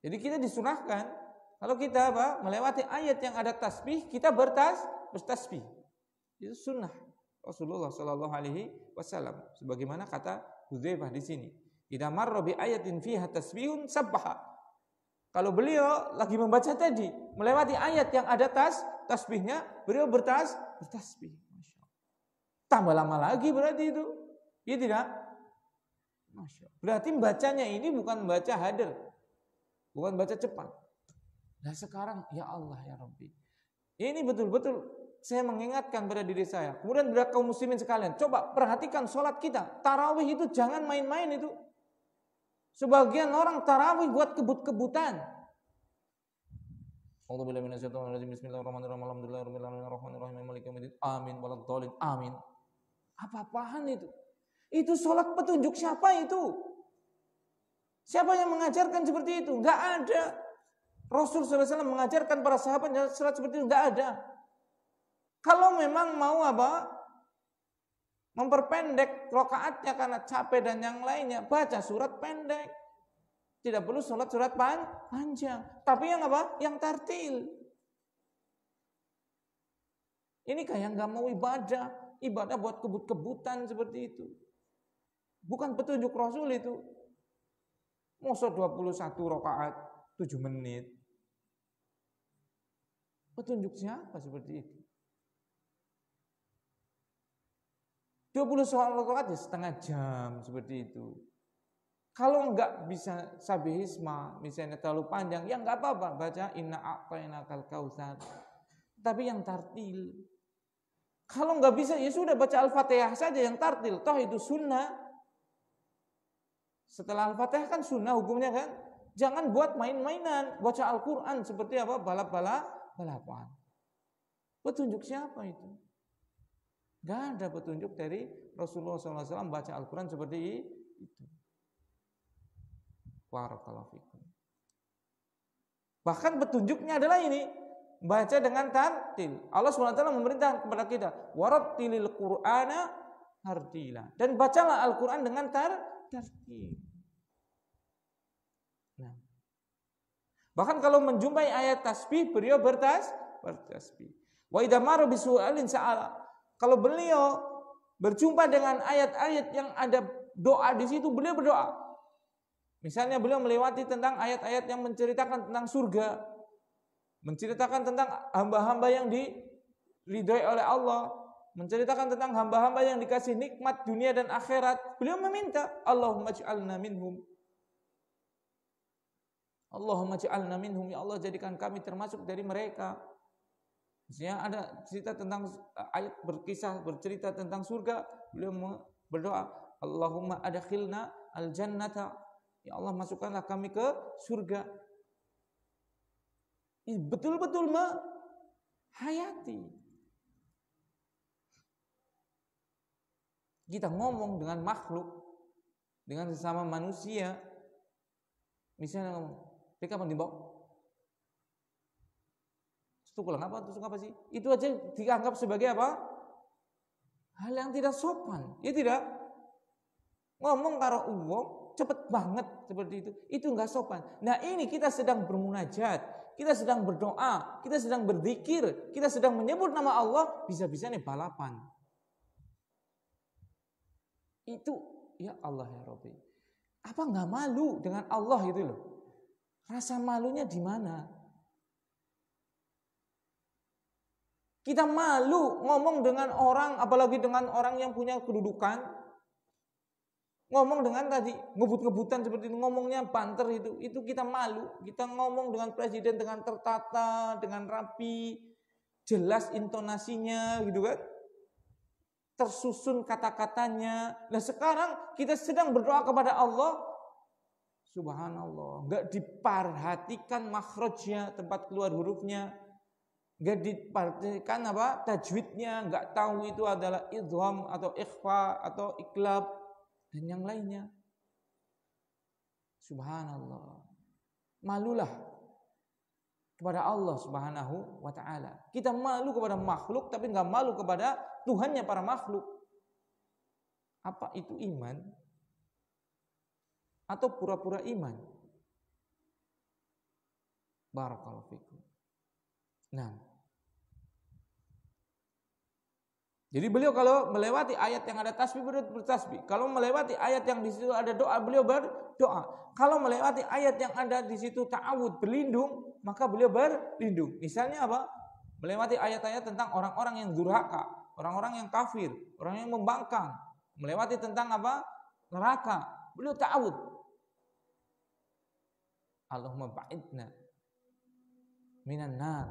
Speaker 2: Jadi kita disunahkan kalau kita melewati ayat yang ada tasbih, kita bertasbih. Itu sunnah Rasulullah Shallallahu Alaihi Wasallam. Sebagaimana kata Hudzaifah di sini, idza marra bi ayatin fiha tasbihun sabbaha. Kalau beliau lagi membaca tadi, melewati ayat yang ada tasbihnya, beliau bertasbih. Masya Allah. Tambah lama lagi berarti itu, iya tidak? Masya Allah. Berarti bacanya ini bukan baca hadir, bukan baca cepat. Nah sekarang, ya Allah ya Rabbi, ini betul-betul saya mengingatkan pada diri saya. Kemudian berat kaum muslimin sekalian, coba perhatikan sholat kita. Tarawih itu jangan main-main itu. Sebagian orang tarawih buat kebut-kebutan. Amin. Apa-apaan itu? Itu sholat petunjuk siapa itu? Siapa yang mengajarkan seperti itu? Enggak ada. Rasul SAW mengajarkan para sahabat sholat seperti itu, enggak ada. Kalau memang mau memperpendek rakaatnya karena capek dan yang lainnya, baca surat pendek. Tidak perlu sholat surat panjang. Tapi yang Yang tartil. Ini kayak nggak mau ibadah buat kebut-kebutan seperti itu. Bukan petunjuk Rasul itu. Masa 21 rakaat 7 menit. Petunjuk siapa seperti itu? 20 rakaat ya setengah jam seperti itu. Kalau enggak bisa sabihisma, misalnya terlalu panjang, ya enggak apa-apa, baca inna a'tainakal kautsar. Tapi yang tartil. Kalau enggak bisa, ya sudah baca Al-Fatihah saja yang tartil. Toh itu sunnah. Setelah Al-Fatihah kan sunnah hukumnya kan. Jangan buat main-mainan, baca Al-Quran seperti balapan. Petunjuk siapa itu? Gak ada petunjuk dari Rasulullah SAW baca Al-Quran seperti itu. Barakallahu fikum. Bahkan petunjuknya adalah ini, baca dengan tartil. Allah SWT memerintah kepada kita, warattilil Qur'ana tartila. Dan bacalah Al-Quran dengan tartil. Nah. Bahkan kalau menjumpai ayat tasbih, beliau bertasbih. Wa idza marra bisu'alin sa'ala. Kalau beliau berjumpa dengan ayat-ayat yang ada doa di situ, beliau berdoa. Misalnya beliau melewati tentang ayat-ayat yang menceritakan tentang surga, menceritakan tentang hamba-hamba yang diridhoi oleh Allah, menceritakan tentang hamba-hamba yang dikasih nikmat dunia dan akhirat. Beliau meminta, Allahumma ij'alna minhum. Allahumma ij'alna minhum, ya Allah jadikan kami termasuk dari mereka. Misalnya ada cerita tentang ayat bercerita tentang surga, beliau berdoa, Allahumma adkhilna al-jannata. Ya Allah masukkanlah kami ke surga. Ini betul-betul menghayati. Kita ngomong dengan makhluk, dengan sesama manusia. Misalnya ngomong, kapan dibawa? Tusuk apa sih? Itu aja dianggap sebagai apa? hal yang tidak sopan. Ya tidak? Ngomong karo wong cepet banget seperti itu enggak sopan. Nah, ini kita sedang bermunajat, kita sedang berdoa, kita sedang berzikir, kita sedang menyebut nama Allah, bisa-bisa nih balapan. Itu ya Allah ya Rabbi. Apa enggak malu dengan Allah itu loh? Rasa malunya di mana? Kita malu ngomong dengan orang, apalagi dengan orang yang punya kedudukan. Ngomong dengan tadi ngebut-ngebutan seperti itu, ngomongnya banter itu kita malu. Kita ngomong dengan presiden dengan tertata, dengan rapi, jelas intonasinya gitu kan. Tersusun kata-katanya. Nah, sekarang kita sedang berdoa kepada Allah. Subhanallah, enggak diperhatikan makhrajnya, tempat keluar hurufnya. Enggak diperhatikan apa? Tajwidnya, enggak tahu itu adalah idgham atau ikhfa atau iqlab dan yang lainnya. Subhanallah. Malulah kepada Allah Subhanahu wa taala. Kita malu kepada makhluk tapi enggak malu kepada Tuhannya para makhluk. Apa itu iman? Atau pura-pura iman? Barakallahu fikum. Nah, jadi beliau kalau melewati ayat yang ada tasbih, beliau bertasbih. Kalau melewati ayat yang di situ ada doa, beliau berdoa. Kalau melewati ayat yang ada di situ ta'awud, berlindung, maka beliau berlindung. Misalnya apa? Melewati ayat-ayat tentang orang-orang yang durhaka, orang-orang yang kafir, orang yang membangkang. Melewati tentang apa? Neraka. Beliau ta'awud. Allahumma ba'idna minan nar.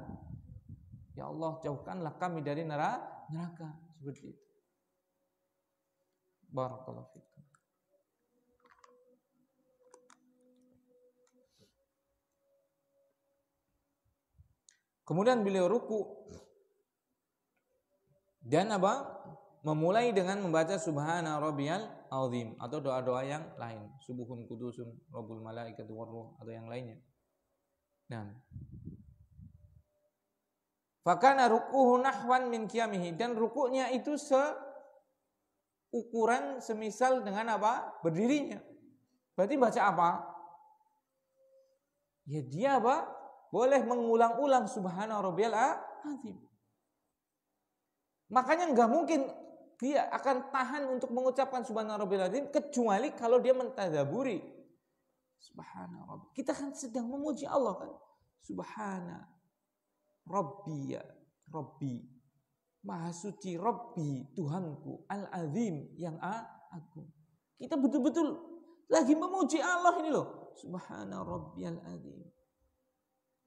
Speaker 2: Ya Allah, jauhkanlah kami dari neraka. Seperti itu. Barakallahu fikum. Kemudian beliau ruku dan apa? Memulai dengan membaca Subhana Rabbiyal Azim atau doa-doa yang lain, Subuhun Kudusun Rabbul Malaikati Warruh atau yang lainnya. Nah, fakana rukuhu nahwan min qiyamihi, dan rukuknya itu seukuran semisal dengan apa? Berdirinya. Berarti baca apa? Ya dia apa? Boleh mengulang-ulang Subhana Rabbiyal Azim. Makanya enggak mungkin dia akan tahan untuk mengucapkan Subhana Rabbiyal Azim kecuali kalau dia mentadaburi. Subhana Rabbi. Kita kan sedang memuji Allah kan. Subhana Rabbiya, Rabbi, Maha Suci Rabbi, Tuhanku, Al-Azim, yang agung. Kita betul-betul lagi memuji Allah ini loh. Subhana Rabbiyal Azim.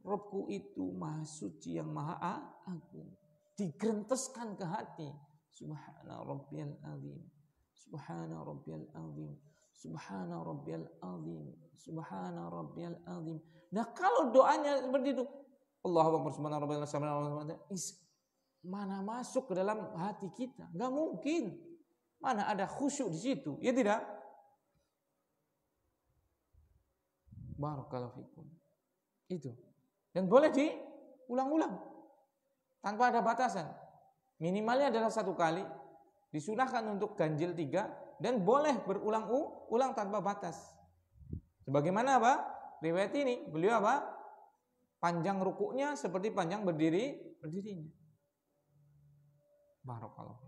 Speaker 2: Rabbku itu Maha Suci yang Maha Agung. Digerenteskan ke hati. Subhana Rabbiyal Azim. Subhana Rabbiyal Azim. Subhana Rabbiyal Azim. Subhana Rabbiyal Azim. Nah, kalau doanya seperti itu, Allahu Akbar subhana rabbiyal azim, mana masuk ke dalam hati kita? Enggak mungkin. Mana ada khusyuk di situ? Ya tidak? Barakallahu fikum. Itu. Dan boleh diulang-ulang tanpa ada batasan. Minimalnya adalah 1 kali. Disunahkan untuk ganjil 3 dan boleh berulang-ulang tanpa batas. Sebagaimana apa? Riwayat ini, beliau apa? Panjang rukuknya seperti panjang berdirinya. Barakallahu.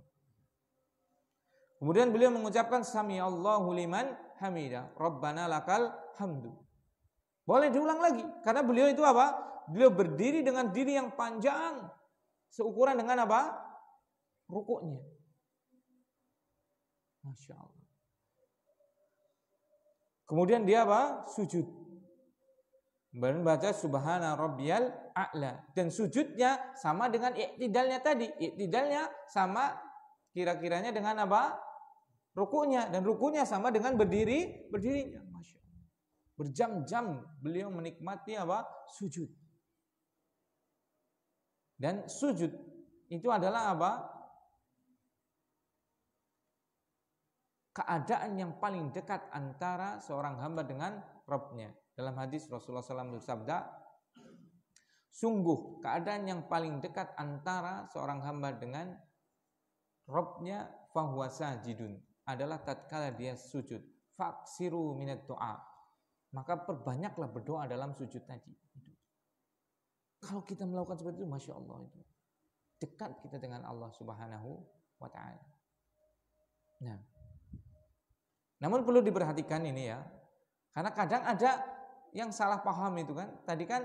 Speaker 2: Kemudian beliau mengucapkan Sami Allahu liman hamidah. Rabbana lakal hamdu. Boleh diulang lagi karena beliau itu apa? Beliau berdiri dengan diri yang panjang seukuran dengan apa? Rukuknya. Masya Allah. Kemudian dia apa? Sujud. Membaca Subhana Rabbiyal A'la. Dan sujudnya sama dengan iktidalnya tadi. Iktidalnya sama kira-kiranya dengan apa? Rukuknya. Dan rukuknya sama dengan berdirinya. Masya Allah. Berjam-jam beliau menikmati apa? Sujud. Dan sujud itu adalah apa? Keadaan yang paling dekat antara seorang hamba dengan Rabb-nya. Dalam hadis Rasulullah SAW bersabda, sungguh keadaan yang paling dekat antara seorang hamba dengan Robnya fahuwa sajidun, adalah tatkala dia sujud. Faksiru minat doa, maka perbanyaklah berdoa dalam sujud tadi. Kalau kita melakukan seperti itu, Masya Allah, itu dekat kita dengan Allah Subhanahu wa ta'ala. Nah, namun perlu diperhatikan ini ya, karena kadang ada yang salah paham itu kan. Tadi kan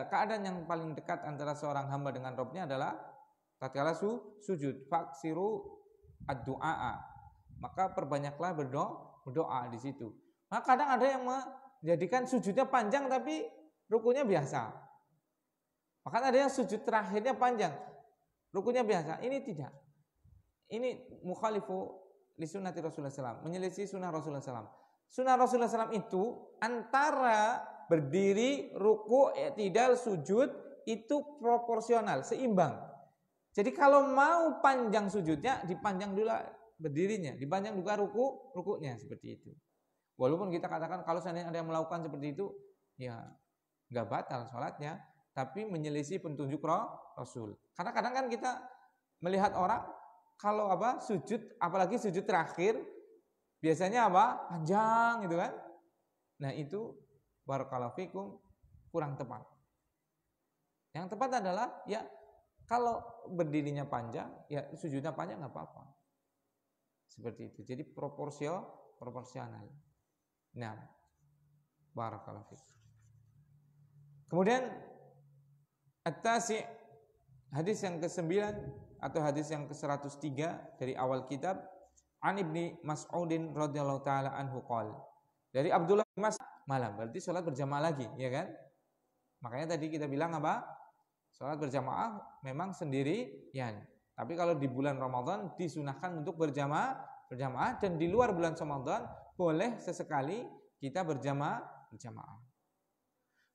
Speaker 2: keadaan yang paling dekat antara seorang hamba dengan Robnya adalah tatkala sujud. Faksiru ad-du'a, maka perbanyaklah berdoa di situ. Maka kadang ada yang menjadikan sujudnya panjang tapi rukunya biasa. Bahkan ada yang sujud terakhirnya panjang, rukunya biasa. Ini tidak. Ini mukhalifu li sunnati Rasulullah SAW, menyelisih sunnah Rasulullah SAW. Sunnah Rasulullah SAW itu antara berdiri, ruku, i'tidal, sujud itu proporsional, seimbang. Jadi kalau mau panjang sujudnya, dipanjang dulu berdirinya, dipanjang juga rukunya, seperti itu. Walaupun kita katakan kalau seandainya ada yang melakukan seperti itu, ya nggak batal sholatnya, tapi menyelisih petunjuk Rasul. Karena kadang kan kita melihat orang kalau sujud, apalagi sujud terakhir, biasanya panjang gitu kan. Nah itu barakallahu fikum kurang tepat. Yang tepat adalah ya kalau berdirinya panjang, ya sujudnya panjang nggak apa-apa. Seperti itu. Jadi proporsional. Nah, barakallahu fikum. Kemudian at-tasi', hadis yang ke-9 atau hadis yang ke-103 dari awal kitab, an Ibni Mas'udin radhiyallahu taala anhu qala. Dari Abdullah bin Mas'ud malam, berarti sholat berjamaah lagi, ya kan? Makanya tadi kita bilang sholat berjamaah memang sendirian. Tapi kalau di bulan Ramadan disunahkan untuk berjamaah, dan di luar bulan Ramadan boleh sesekali kita berjamaah.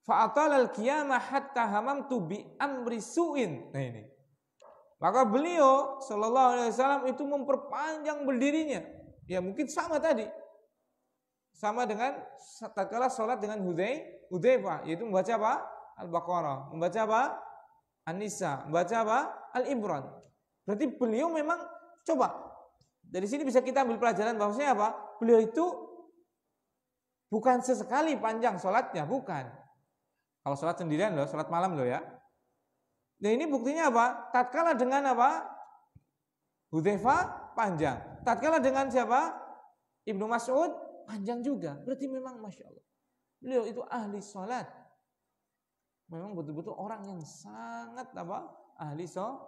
Speaker 2: Fa'atalal qiyamah hatta hamamtu bi amri su'in. Nah ini. Maka beliau sallallahu alaihi wasallam itu memperpanjang berdirinya. Ya mungkin sama tadi. Sama dengan tatkala salat dengan Hudzaifah, yaitu membaca Al-Baqarah, membaca An-Nisa, membaca Al-Imran. Berarti beliau memang dari sini bisa kita ambil pelajaran bahwasanya beliau itu bukan sesekali panjang salatnya, bukan. Kalau salat sendirian loh, salat malam loh ya. Nah ini buktinya tatkala dengan Hudzaifah panjang. Tatkala dengan siapa? Ibnu Mas'ud panjang juga. Berarti memang Masya Allah, beliau itu ahli salat. Memang betul-betul orang yang sangat ahli salat.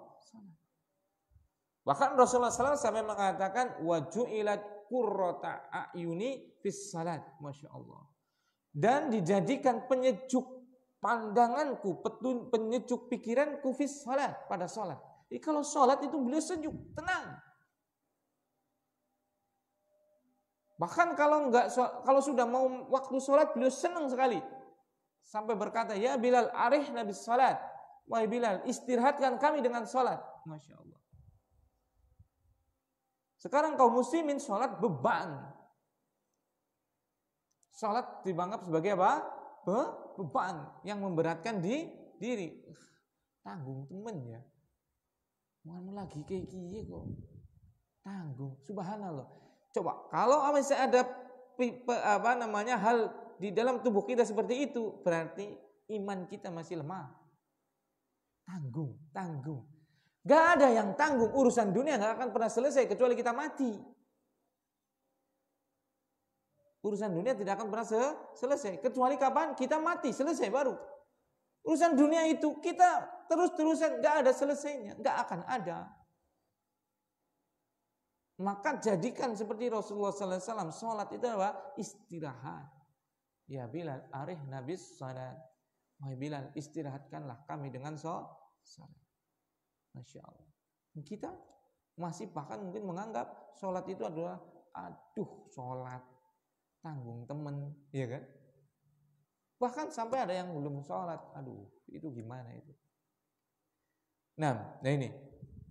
Speaker 2: Bahkan Rasulullah SAW sampai mengatakan waju'ilat qurrata a'yuni fis salat. Masya Allah. Dan dijadikan penyejuk pandanganku, penyejuk pikiranku fis salat, pada salat. Jadi kalau salat itu beliau sejuk, tenang. Bahkan kalau sudah mau waktu salat beliau senang sekali. Sampai berkata, "Ya Bilal, arihna bis salat." Wahai Bilal, istirahatkan kami dengan salat. Masya Allah. Sekarang kaum muslimin salat beban. Salat dianggap sebagai beban yang memberatkan diri. Tanggung temen ya. Mau lagi kayak gini kok. Tanggung. Subhanallah. Coba kalau misalnya ada hal di dalam tubuh kita seperti itu, berarti iman kita masih lemah. Tanggung. Gak ada yang tanggung, urusan dunia gak akan pernah selesai kecuali kita mati. Urusan dunia tidak akan pernah selesai kecuali kapan kita mati, selesai baru. Urusan dunia itu kita terus-terusan gak ada selesainya, gak akan ada. Maka jadikan seperti Rasulullah SAW, sholat itu adalah istirahat. Ya Bilal, arihna bis salat. Wahai Bilal, istirahatkanlah kami dengan salat. Masya Allah. Kita masih bahkan mungkin menganggap sholat itu adalah sholat tanggung temen, ya kan? Bahkan sampai ada yang belum sholat, itu gimana itu? Nah ini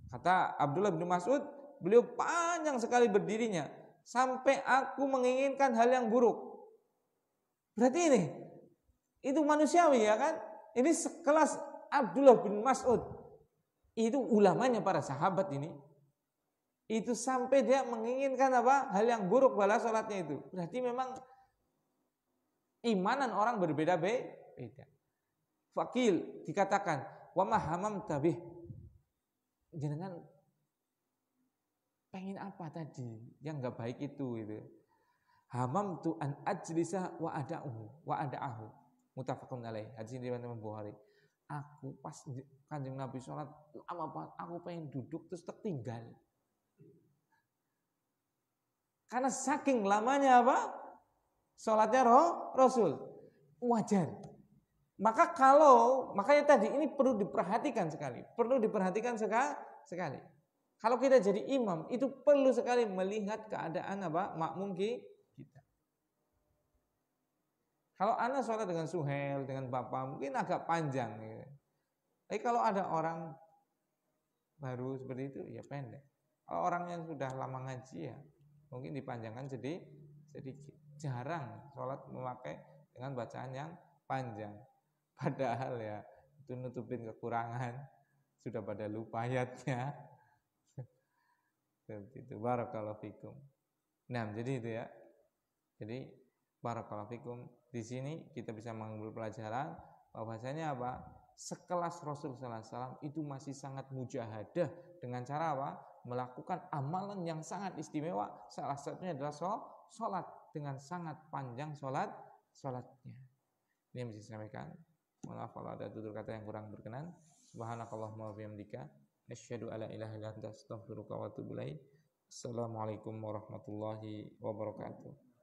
Speaker 2: kata Abdullah bin Mas'ud, beliau panjang sekali berdirinya sampai aku menginginkan hal yang buruk. Berarti ini itu manusiawi ya kan? Ini sekelas Abdullah bin Mas'ud. Itu ulamanya para sahabat ini. Itu sampai dia menginginkan apa? Hal yang buruk pada sholatnya itu. Berarti memang imanan orang berbeda-beda. Fakil dikatakan, wa mahamam tabih. Jangan pengen apa tadi yang nggak baik itu. Hamam tu an ajlisa wa ada'ahu. Muttafaqun alaih. Hadis ini riwayat Imam Bukhari. Aku pas Kanjeng Nabi sholat lama banget, aku pengen duduk terus tertinggal. Karena saking lamanya apa? Sholatnya Rasul. Wajar. Makanya tadi ini perlu diperhatikan sekali. Sekali. Kalau kita jadi imam, itu perlu sekali melihat keadaan apa? Makmum kita. Kalau anak sholat dengan suhel, dengan bapak, mungkin agak panjang. Gitu. Tapi kalau ada orang baru seperti itu, ya pendek. Kalau orang yang sudah lama ngaji ya, mungkin dipanjangkan sedikit. Jarang sholat memakai dengan bacaan yang panjang. Padahal ya, itu nutupin kekurangan. Sudah pada lupa ayatnya. Seperti itu. Barakallahu fikum. Nah, jadi itu ya. Jadi barakallahu fikum. Di sini kita bisa mengambil pelajaran bahwasanya apa? Sekelas Rasul sallallahu alaihi wasallam itu masih sangat mujahadah dengan cara apa? Melakukan amalan yang sangat istimewa. Salah satunya adalah sholat dengan sangat panjang sholatnya. Ini yang bisa saya sampaikan. Mohon maaf kalau ada tutur kata yang kurang berkenan. Subhanakallahumma wa bihamdika asyhadu alla ilaha illa anta astaghfiruka wa atubu ilaik. Assalamualaikum warahmatullahi wabarakatuh.